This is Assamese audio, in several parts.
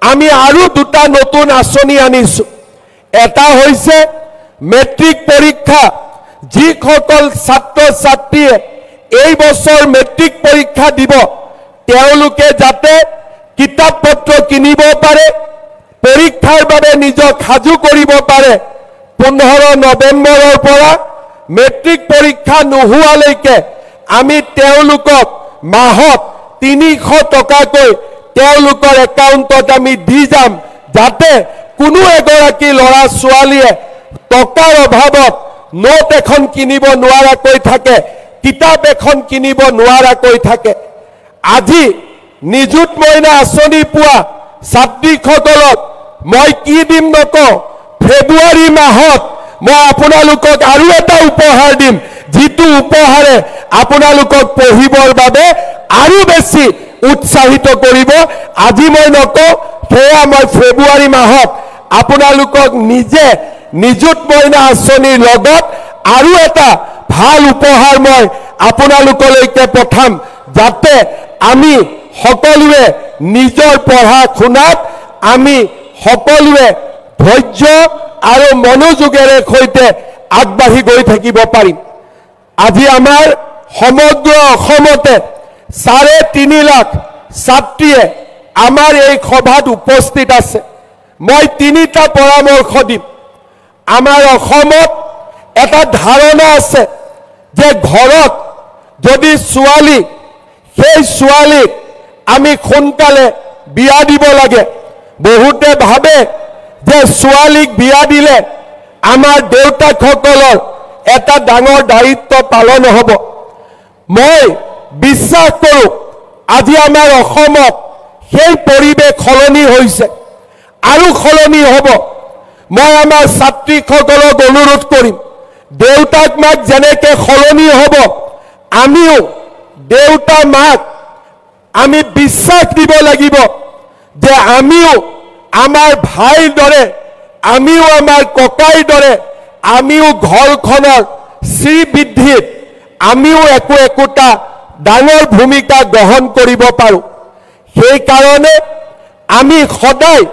আমি আৰু দুটা নতুন আঁচনি আনিছো। এটা হৈছে মেট্ৰিক পৰীক্ষা, যিসকল ছাত্ৰ ছাত্ৰীয়ে এই বছৰ মেট্ৰিক পৰীক্ষা দিব তেওঁলোকে যাতে কিতাপ পত্ৰ কিনিব পাৰে, পৰীক্ষাৰ বাবে নিজক সাজু কৰিব পাৰে। 15 নৱেম্বৰৰ পৰা মেট্ৰিক পৰীক্ষা নোহোৱালৈকে আমি তেওঁলোকক মাহত 300 টকাকৈ তেওঁলোকৰ একাউণ্টত আমি দি যাম, যাতে কোনো এগৰাকী ল'ৰা ছোৱালীয়ে টকাৰ অভাৱত নোট এখন কিনিব নোৱাৰাকৈ থাকে, কিতাপ এখন কিনিব নোৱাৰাকৈ থাকে। আজি নিযুত মইনা আঁচনি পোৱা ছাত্ৰীসকলক মই কি দিম নকওঁ, ফেব্ৰুৱাৰী মাহত মই আপোনালোকক আৰু এটা উপহাৰ দিম, যিটো উপহাৰে আপোনালোকক পঢ়িবৰ বাবে আৰু বেছি উৎসাহিত কৰিব। আজি মই নকওঁ, সেয়া মই ফেব্ৰুৱাৰী মাহত আপোনালোকক নিজে নিযুত মইনা আঁচনিৰ লগত আৰু এটা ভাল উপহাৰ মই আপোনালোকলৈকে পঠাম, যাতে আমি সকলোৱে নিজৰ পঢ়া শুনাত আমি সকলোৱে ধৈৰ্য আৰু মনোযোগেৰে সৈতে আগবাঢ়ি গৈ থাকিব পাৰিম। আজি আমাৰ সমগ্ৰ অসমতে 3.5 লাখ ছাত্ৰীয়ে আমাৰ এই সভাত উপস্থিত আছে। মই 3টা পৰামৰ্শ দিম। আমাৰ অসমত এটা ধাৰণা আছে যে ঘৰত যদি ছোৱালী, সেই ছোৱালীক আমি সোনকালে বিয়া দিব লাগে। বহুতে ভাবে যে ছোৱালীক বিয়া দিলে আমাৰ দেউতাকসকলৰ এটা ডাঙৰ দায়িত্ব পালন হ'ব। মই বিশ্বাস কৰোঁ আজি আমাৰ অসমত সেই পৰিৱেশ সলনি হৈছে আৰু সলনি হ'ব। মই আমাৰ ছাত্ৰীসকলক অনুৰোধ কৰিম, দেউতাক মাক যেনেকৈ সলনি হ'ব, আমিও দেউতা মাক আমি বিশ্বাস দিব লাগিব যে আমিও আমাৰ ভাইৰ দৰে, আমিও আমাৰ ককাইৰ দৰে, আমিও ঘৰখনৰ শ্ৰীবৃদ্ধিত আমিও একোটা ডাঙৰ ভূমিকা গ্ৰহণ কৰিব পাৰোঁ। সেইকাৰণে আমি সদায়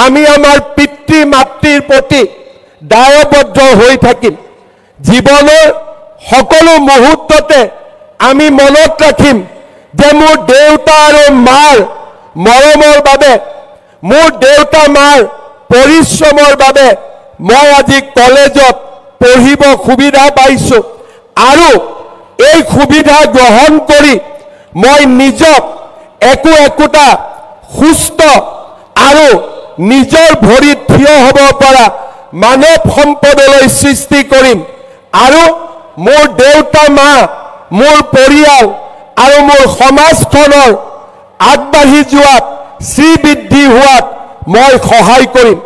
আমি আমাৰ পিতৃ মাতৃৰ প্ৰতি দায়বদ্ধ হৈ থাকিম। জীৱনৰ সকলো মুহূৰ্ততে আমি মনত ৰাখিম যে মোৰ দেউতা আৰু মাৰ মৰমৰ বাবে, মোৰ দেউতা মাৰ পৰিশ্ৰমৰ বাবে মই আজি কলেজত পঢ়িব সুবিধা পাইছোঁ, আৰু এই সুবিধা গ্ৰহণ কৰি মই নিজক একোটা সুস্থ আৰু নিজৰ ভৰিত থিয় হ'ব পৰা মানৱ সম্পদলৈ সৃষ্টি কৰিম। আৰু মোৰ দেউতা মা, মোৰ পৰিয়াল আৰু মোৰ সমাজখনৰ আগবাঢ়ি যোৱাত, শ্ৰীবৃদ্ধি হোৱাত মই সহায় কৰিম।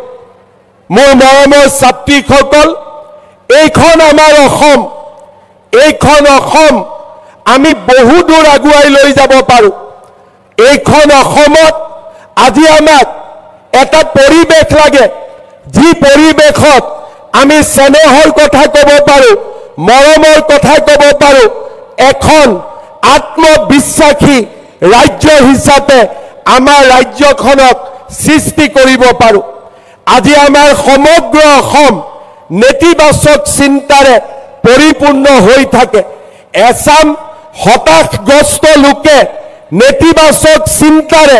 মোৰ মৰমৰ ছাত্ৰীসকল, এইখন আমাৰ অসম, এইখন অসম আমি বহু দূৰ আগুৱাই লৈ যাব পাৰোঁ। এইখন অসমত আজি আমাক এটা পৰিৱেশ লাগে, যি পৰিৱেশত আমি স্নেহৰ কথা ক'ব পাৰোঁ, মৰমৰ কথা ক'ব পাৰোঁ, এখন আত্মবিশ্বাসী ৰাজ্য হিচাপে আমাৰ ৰাজ্যখনক সৃষ্টি কৰিব পাৰোঁ। আজি আমাৰ সমগ্ৰ অসম নেতিবাচক চিন্তাৰে পৰিপূৰ্ণ হৈ থাকে। এচাম হতাশগ্ৰস্ত লোকে নেতিবাচক চিন্তাৰে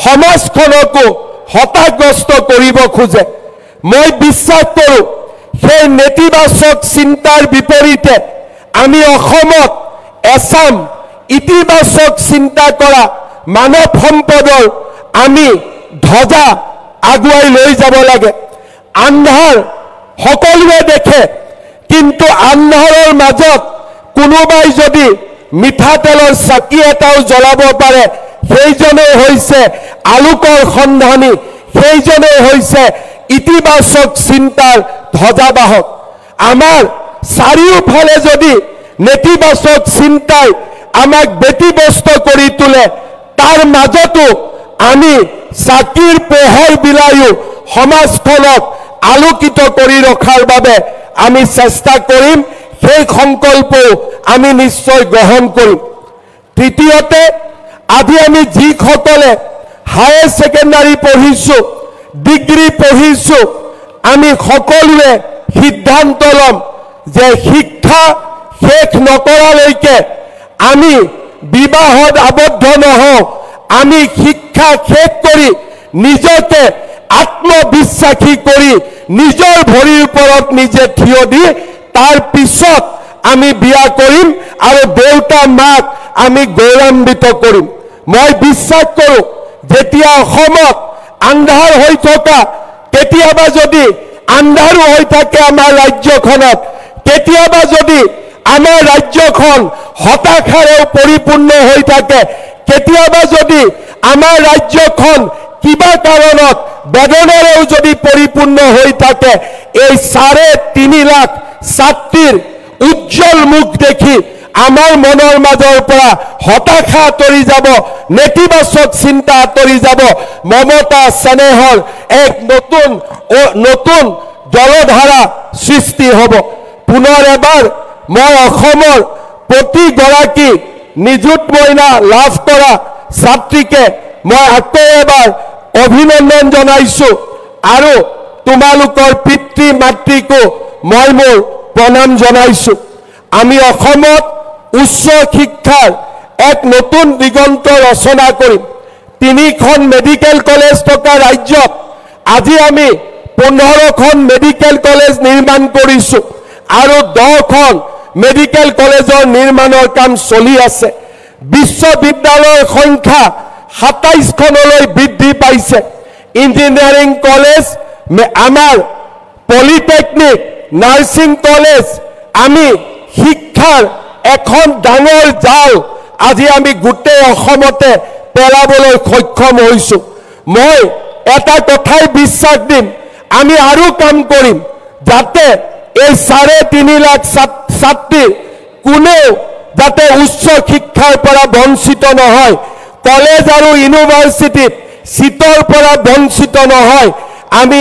সমাজখনকো হতাশগ্ৰস্ত কৰিব খোজে। মই বিশ্বাস কৰোঁ সেই নেতিবাচক চিন্তাৰ বিপৰীতে আমি অসমত এচাম ইতিবাচক চিন্তা কৰা মানৱ সম্পদৰ আমি ধ্বজা আগুৱাই লৈ যাব লাগে। আন্ধাৰ সকলোৱে দেখে, কিন্তু আন্ধাৰৰ মাজত কোনোবাই যদি মিঠাতেলৰ চাকি এটাও জ্বলাব পাৰে, সেইজনেই হৈছে আলোকৰ সন্ধানী, সেইজনেই হৈছে ইতিবাচক চিন্তাৰ ধ্বজাবাহক। আমাৰ চাৰিওফালে যদি নেতিবাচক চিন্তাই আমাক ব্যতিব্যস্ত কৰি তোলে, তাৰ মাজতো আমি চাকিৰ পোহৰ বিলায়ো সমাজখনক আলোকিত কৰি ৰখাৰ বাবে আমি চেষ্টা কৰিম। সেই সংকল্পও আমি নিশ্চয় গ্ৰহণ কৰিম। তৃতীয়তে, আজি আমি যিসকলে হায়াৰ ছেকেণ্ডাৰী পঢ়িছোঁ, ডিগ্ৰী পঢ়িছোঁ, আমি সকলোৱে সিদ্ধান্ত ল'ম যে শিক্ষা শেষ নকৰালৈকে আমি বিবাহত আবদ্ধ নহওঁ। আমি শিক্ষা শেষ কৰি নিজকে আত্মবিশ্বাসী কৰি নিজৰ ভৰিৰ ওপৰত নিজে থিয় দি তাৰ পিছত আমি বিয়া কৰিম আৰু দেউতা মাক আমি গৌৰৱান্বিত কৰিম। মই বিশ্বাস কৰোঁ যেতিয়া অসমত আন্ধাৰ হৈ থকা, কেতিয়াবা যদি আন্ধাৰো হৈ থাকে আমাৰ ৰাজ্যখনত, কেতিয়াবা যদি আমাৰ ৰাজ্যখন হতাশাৰেও পৰিপূৰ্ণ হৈ থাকে, কেতিয়াবা যদি আমাৰ ৰাজ্যখন কিবা কাৰণত বেদনাৰেও যদি পৰিপূৰ্ণ হৈ থাকে, এই 3.5 লাখ ছাত্ৰীৰ উজ্জ্বল মুখ দেখি আমাৰ মনৰ মাজৰ পৰা হতাশা আঁতৰি যাব, নেতিবাচক চিন্তা আঁতৰি যাব, মমতা স্নেহৰ এক নতুন জলধাৰা সৃষ্টি হ'ব। পুনৰ এবাৰ মই অসমৰ প্ৰতিগৰাকী নিযুত মইনা লাভ কৰা ছাত্ৰীকে মই আকৌ এবাৰ অভিনন্দন জনাইছোঁ আৰু তোমালোকৰ পিতৃ মাতৃকো মই মোৰ প্ৰণাম জনাইছোঁ। আমি অসমত উচ্চ শিক্ষাৰ এক নতুন দিগন্ত ৰচনা কৰিম। 3খন মেডিকেল কলেজ থকা ৰাজ্যত আজি আমি 15খন মেডিকেল কলেজ নিৰ্মাণ কৰিছোঁ আৰু 10খন মেডিকেল কলেজৰ নিৰ্মাণৰ কাম চলি আছে। বিশ্ববিদ্যালয়ৰ সংখ্যা 27খনলৈ বৃদ্ধি পাইছে। ইঞ্জিনিয়াৰিং কলেজ, আমাৰ পলিটেকনিক, নাৰ্ছিং কলেজ, আমি শিক্ষাৰ এখন ডাঙৰ জাল আজি আমি গোটেই অসমতে পেলাবলৈ সক্ষম হৈছোঁ। মই এটা কথাই বিশ্বাস দিম, আমি আৰু কাম কৰিম যাতে এই 3.5 লাখ ছাত্ৰীৰ কোনেও যাতে উচ্চ শিক্ষাৰ পৰা বঞ্চিত নহয়, কলেজ আৰু ইউনিভাৰ্চিটিত চিটৰ পৰা বঞ্চিত নহয়। আমি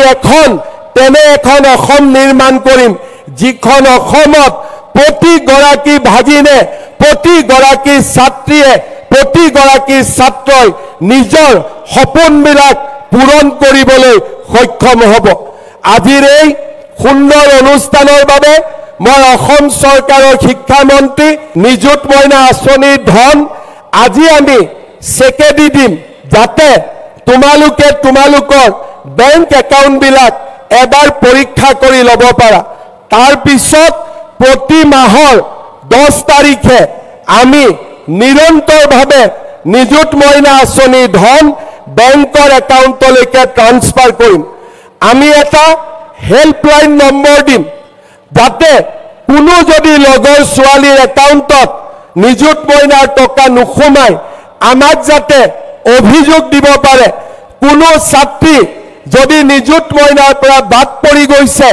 তেনে এখন অসম নিৰ্মাণ কৰিম যিখন অসমত প্ৰতিগৰাকী ভাগিনে, প্ৰতিগৰাকী ছাত্ৰীয়ে, প্ৰতিগৰাকী ছাত্ৰই নিজৰ সপোনবিলাক পূৰণ কৰিবলৈ সক্ষম হ'ব। আজিৰ এই সুন্দৰ অনুষ্ঠানৰ বাবে মই অসম চৰকাৰৰ শিক্ষামন্ত্ৰী নিযুত মইনা আঁচনিৰ ধন আজি আমি চেকে দি দিম যাতে তোমালোকে তোমালোকৰ বেংক একাউণ্টবিলাক এবাৰ পৰীক্ষা কৰি ল'ব পাৰা। তাৰ পিছত প্ৰতি মাহৰ 10 তাৰিখে আমি নিৰন্তৰভাৱে নিযুত মইনা আঁচনিৰ ধন বেংকৰ একাউণ্টলৈকে ট্ৰান্সফাৰ কৰিম। আমি এটা হেল্পলাইন নম্বৰ দিম যাতে কোনো যদি লগৰ ছোৱালীৰ একাউণ্টত নিযুত মইনাৰ টকা নোসোমায় আমাক যাতে অভিযোগ দিব পাৰে। কোনো ছাত্ৰী যদি নিযুত মইনাৰ পৰা বাদ পৰি গৈছে